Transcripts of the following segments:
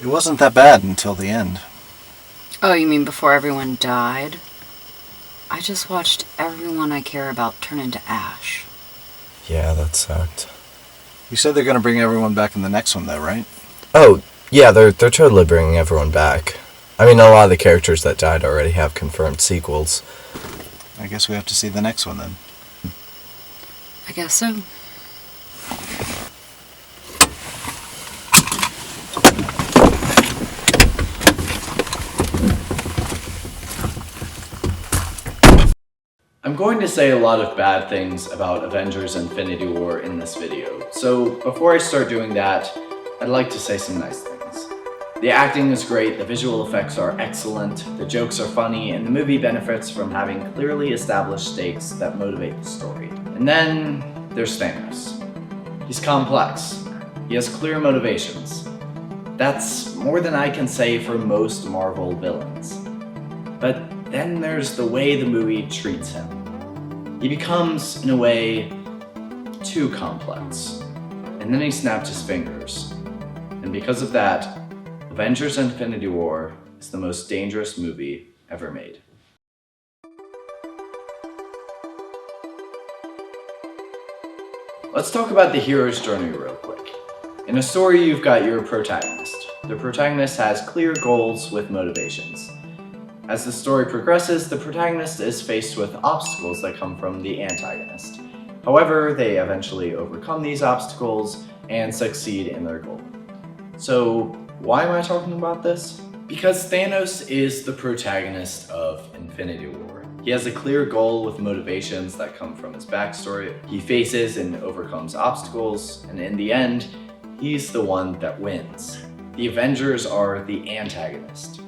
wasn't that bad until the end. Oh, you mean before everyone died? I just watched everyone I care about turn into ash. Yeah, that sucked. You said they're going to bring everyone back in the next one, though, right? Oh, yeah, they're totally bringing everyone back. I mean, a lot of the characters that died already have confirmed sequels. I guess we have to see the next one, then. I guess so. I'm going to say a lot of bad things about Avengers Infinity War in this video, so before I start doing that, I'd like to say some nice things. The acting is great, the visual effects are excellent, the jokes are funny, and the movie benefits from having clearly established stakes that motivate the story. And then there's Thanos. He's complex. He has clear motivations. That's more than I can say for most Marvel villains. But then there's the way the movie treats him. He becomes, in a way, too complex. And then he snapped his fingers. And because of that, Avengers Infinity War is the most dangerous movie ever made. Let's talk about the hero's journey real quick. In a story, you've got your protagonist. The protagonist has clear goals with motivations. As the story progresses, the protagonist is faced with obstacles that come from the antagonist. However, they eventually overcome these obstacles and succeed in their goal. So, why am I talking about this? Because Thanos is the protagonist of Infinity War. He has a clear goal with motivations that come from his backstory. He faces and overcomes obstacles, and in the end, he's the one that wins. The Avengers are the antagonist.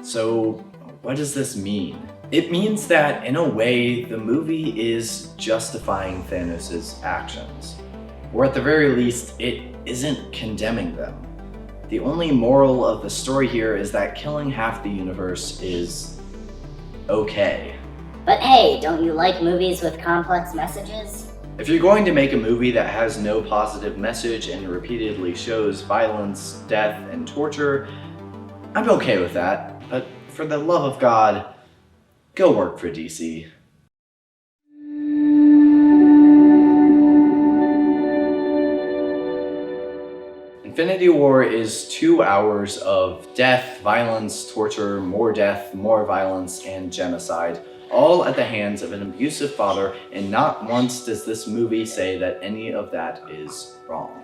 So, what does this mean? It means that, in a way, the movie is justifying Thanos' actions. Or at the very least, it isn't condemning them. The only moral of the story here is that killing half the universe is okay. But hey, don't you like movies with complex messages? If you're going to make a movie that has no positive message and repeatedly shows violence, death, and torture, I'm okay with that, but for the love of God, go work for DC. Infinity War is 2 hours of death, violence, torture, more death, more violence, and genocide, all at the hands of an abusive father, and not once does this movie say that any of that is wrong.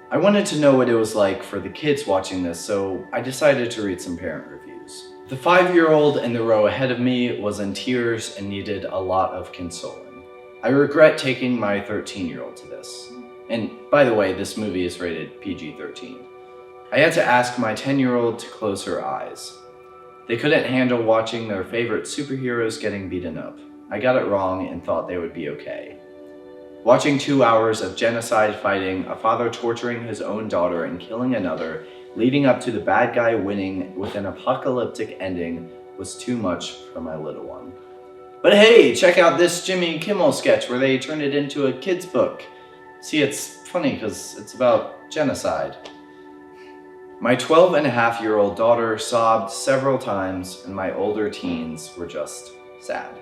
I wanted to know what it was like for the kids watching this, so I decided to read some parent reviews. The 5-year-old in the row ahead of me was in tears and needed a lot of consoling. I regret taking my 13-year-old to this. And by the way, this movie is rated PG-13. I had to ask my 10-year-old to close her eyes. They couldn't handle watching their favorite superheroes getting beaten up. I got it wrong and thought they would be okay. Watching 2 hours of genocide fighting, a father torturing his own daughter and killing another, leading up to the bad guy winning with an apocalyptic ending was too much for my little one. But hey, check out this Jimmy Kimmel sketch where they turned it into a kid's book. See, it's funny because it's about genocide. My 12-and-a-half-year-old daughter sobbed several times, and my older teens were just sad.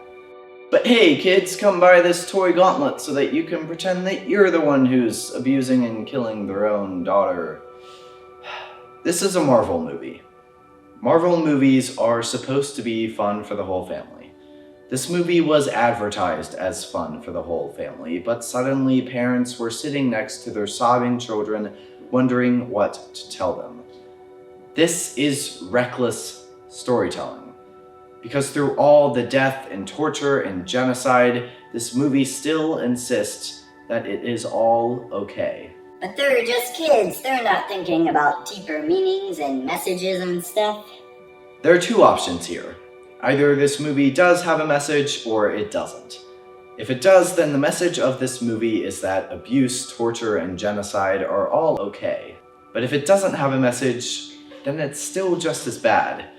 But hey, kids, come buy this toy gauntlet so that you can pretend that you're the one who's abusing and killing their own daughter. This is a Marvel movie. Marvel movies are supposed to be fun for the whole family. This movie was advertised as fun for the whole family, but suddenly parents were sitting next to their sobbing children, wondering what to tell them. This is reckless storytelling. Because through all the death and torture and genocide, this movie still insists that it is all okay. But they're just kids. They're not thinking about deeper meanings and messages and stuff. There are two options here. Either this movie does have a message or it doesn't. If it does, then the message of this movie is that abuse, torture, and genocide are all okay. But if it doesn't have a message, then it's still just as bad.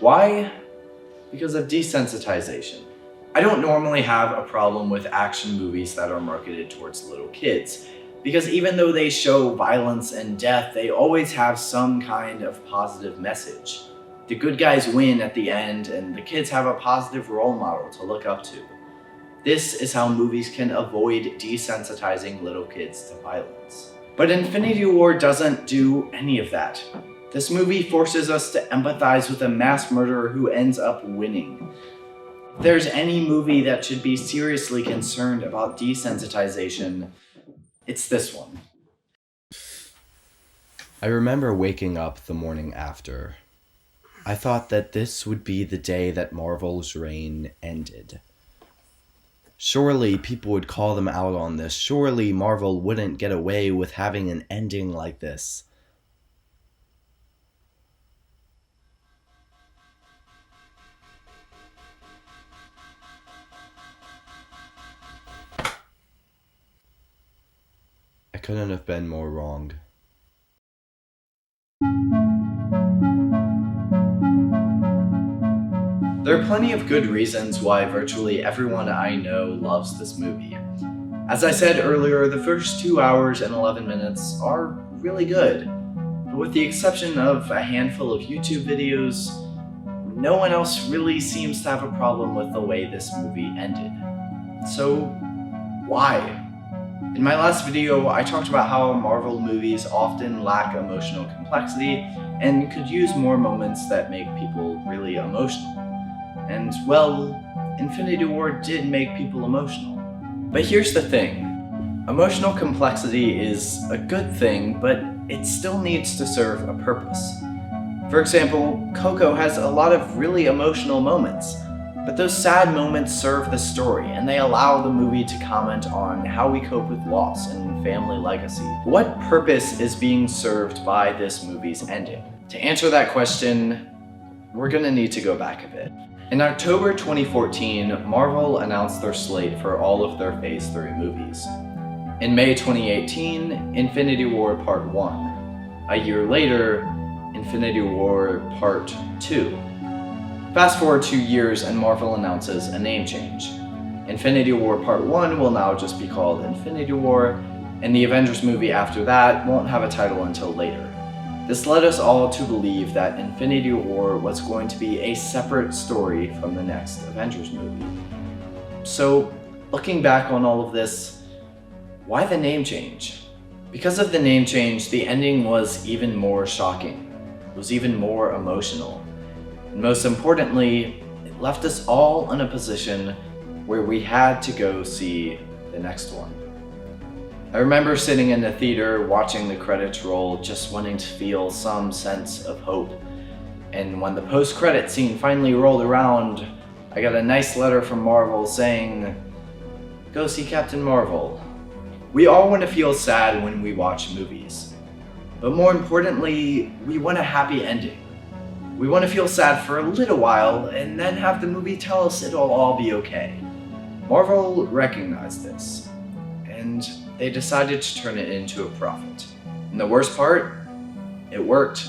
Why? Because of desensitization. I don't normally have a problem with action movies that are marketed towards little kids, Because even though they show violence and death, they always have some kind of positive message. The good guys win at the end, and the kids have a positive role model to look up to. This is how movies can avoid desensitizing little kids to violence. But Infinity War doesn't do any of that. This movie forces us to empathize with a mass murderer who ends up winning. If there's any movie that should be seriously concerned about desensitization, it's this one. I remember waking up the morning after. I thought that this would be the day that Marvel's reign ended. Surely people would call them out on this. Surely Marvel wouldn't get away with having an ending like this. I couldn't have been more wrong. There are plenty of good reasons why virtually everyone I know loves this movie. As I said earlier, the first 2 hours and 11 minutes are really good. But with the exception of a handful of YouTube videos, no one else really seems to have a problem with the way this movie ended. So, why? In my last video, I talked about how Marvel movies often lack emotional complexity and could use more moments that make people really emotional. And, well, Infinity War did make people emotional. But here's the thing. Emotional complexity is a good thing, but it still needs to serve a purpose. For example, Coco has a lot of really emotional moments, but those sad moments serve the story, and they allow the movie to comment on how we cope with loss and family legacy. What purpose is being served by this movie's ending? To answer that question, we're gonna need to go back a bit. In October 2014, Marvel announced their slate for all of their Phase 3 movies. In May 2018, Infinity War Part 1. A year later, Infinity War Part 2. Fast forward 2 years and Marvel announces a name change. Infinity War Part 1 will now just be called Infinity War, and the Avengers movie after that won't have a title until later. This led us all to believe that Infinity War was going to be a separate story from the next Avengers movie. So, looking back on all of this, why the name change? Because of the name change, the ending was even more shocking. It was even more emotional. And most importantly, it left us all in a position where we had to go see the next one. I remember sitting in the theater watching the credits roll, just wanting to feel some sense of hope. And when the post-credit scene finally rolled around, I got a nice letter from Marvel saying, "Go see Captain Marvel." We all want to feel sad when we watch movies. But more importantly, we want a happy ending. We want to feel sad for a little while and then have the movie tell us it'll all be okay. Marvel recognized this, and they decided to turn it into a profit. And the worst part? It worked.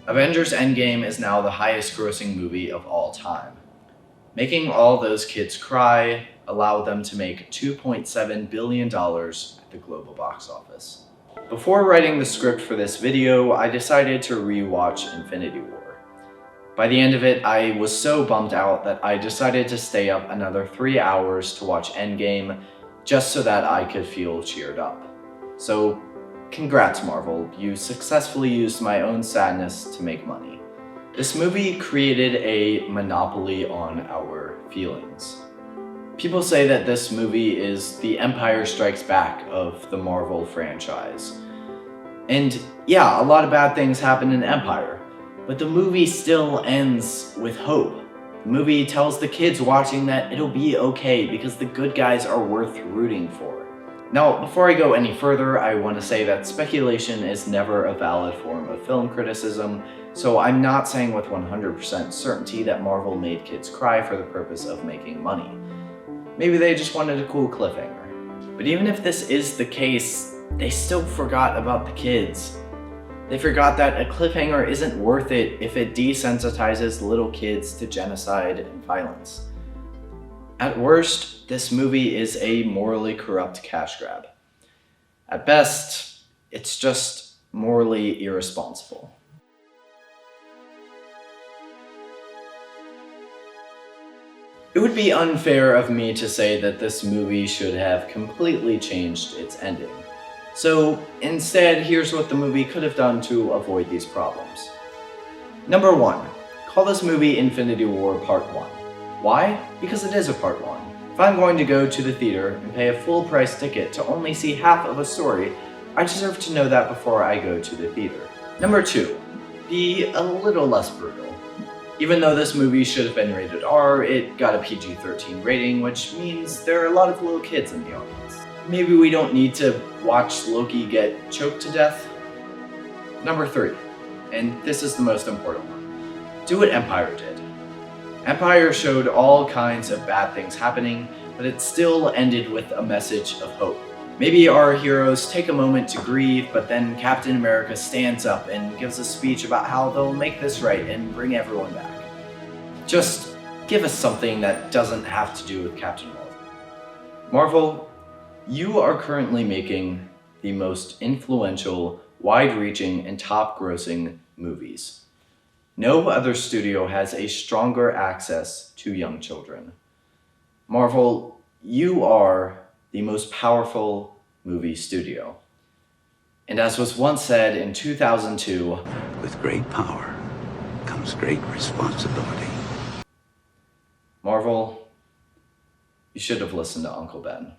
Avengers Endgame is now the highest grossing movie of all time. Making all those kids cry allowed them to make $2.7 billion at the global box office. Before writing the script for this video, I decided to re-watch Infinity War. By the end of it, I was so bummed out that I decided to stay up another 3 hours to watch Endgame just so that I could feel cheered up. So, congrats Marvel, you successfully used my own sadness to make money. This movie created a monopoly on our feelings. People say that this movie is the Empire Strikes Back of the Marvel franchise. And yeah, a lot of bad things happen in Empire, but the movie still ends with hope. The movie tells the kids watching that it'll be okay because the good guys are worth rooting for. Now, before I go any further, I want to say that speculation is never a valid form of film criticism, so I'm not saying with 100% certainty that Marvel made kids cry for the purpose of making money. Maybe they just wanted a cool cliffhanger. But even if this is the case, they still forgot about the kids. They forgot that a cliffhanger isn't worth it if it desensitizes little kids to genocide and violence. At worst, this movie is a morally corrupt cash grab. At best, it's just morally irresponsible. It would be unfair of me to say that this movie should have completely changed its ending. So instead, here's what the movie could have done to avoid these problems. Number 1. Call this movie Infinity War Part 1. Why? Because it is a Part 1. If I'm going to go to the theater and pay a full price ticket to only see half of a story, I deserve to know that before I go to the theater. Number 2. Be a little less brutal. Even though this movie should have been rated R, it got a PG-13 rating, which means there are a lot of little kids in the audience. Maybe we don't need to watch Loki get choked to death? Number 3, and this is the most important one. Do what Empire did. Empire showed all kinds of bad things happening, but it still ended with a message of hope. Maybe our heroes take a moment to grieve, but then Captain America stands up and gives a speech about how they'll make this right and bring everyone back. Just give us something that doesn't have to do with Captain Marvel. Marvel, you are currently making the most influential, wide-reaching, and top-grossing movies. No other studio has a stronger access to young children. Marvel, you are the most powerful movie studio. And as was once said in 2002, with great power comes great responsibility. Marvel, you should have listened to Uncle Ben.